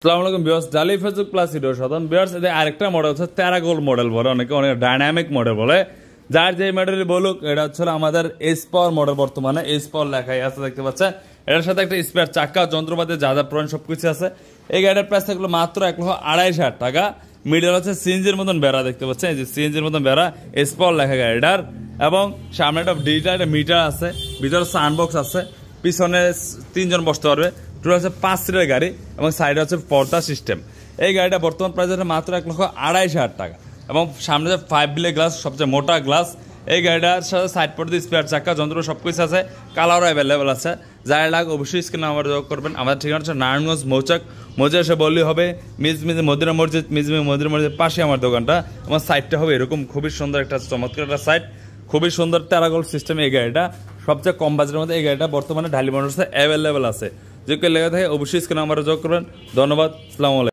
আসসালামু আলাইকুম ভিউয়ার্স, ডালি ফেসবুক প্লাস ভিডিও সাধারণ ভিউয়ার্স, এদের আরেকটা মডেল হচ্ছে টেরাগোল মডেল বলে, অনেকে অনেক ডাইনামিক মডেল বলে। যার যে মডেলই বলুক, এটা হচ্ছে আমাদের এস পাওয়ার মডেল। বর্তমানে এস পাওয়ার লেখাই আছে, দেখতে পাচ্ছেন। এটার সাথে একটা স্পেয়ার চাক্কা, যন্ত্রপাতি যা যা প্রয়োজন সবকিছু আছে। এই গাড়ির প্রাইস থাকলো মাত্র 1,28,000 টাকা। মিডল হচ্ছে সিএনজির মতন বেড়া, দেখতে পাচ্ছেন, এই যে সিএনজির মতন বেড়া, এস পাওয়ার লেখা গাড়িটার। এবং সামনে একটা ডিজিটাল একটা মিটার আছে, ভিতরে সাউন্ডবক্স আছে, পিছনে 3 জন বসতে পারবে। টোটাল হচ্ছে 5 সিটের গাড়ি এবং সাইডে হচ্ছে পর্দা সিস্টেম। এই গাড়িটা বর্তমান প্রাইস হচ্ছে মাত্র 1,28,000 টাকা। এবং সামনে যে 5 বিলে গ্লাস, সবচেয়ে মোটা গ্লাস। এই গাড়িটার সাথে সাইড পর্দা, স্পেয়ার চাক্কা, যন্ত্র সবকিছু আছে, কালারও অ্যাভেলেবেল আছে। যারা লাগে অবশ্যই স্ক্রিনে আমার যোগাযোগ করবেন। আমাদের ঠিকানা হচ্ছে নারায়ণগঞ্জ মৌচাক। মৌচাক এসে বললেই হবে মিজমিজি মদিনা মসজিদ, মিজমিজি মদিনা মসজিদের পাশে আমার দোকানটা। আমার সাইডটা হবে এরকম, খুবই সুন্দর একটা চমৎকার একটা সাইড, খুবই সুন্দর টেরাগোল সিস্টেম। এই গাড়িটা সবচেয়ে কম বাজেটের মধ্যে এই গাড়িটা বর্তমানে ঢালি মোটরসে অ্যাভেলেবেল আছে। যে কেউ লেগে থাকে অবশ্যই স্ক্রিনে আমার যোগাযোগ করবেন। ধন্যবাদ, আসসালামু আলাইকুম।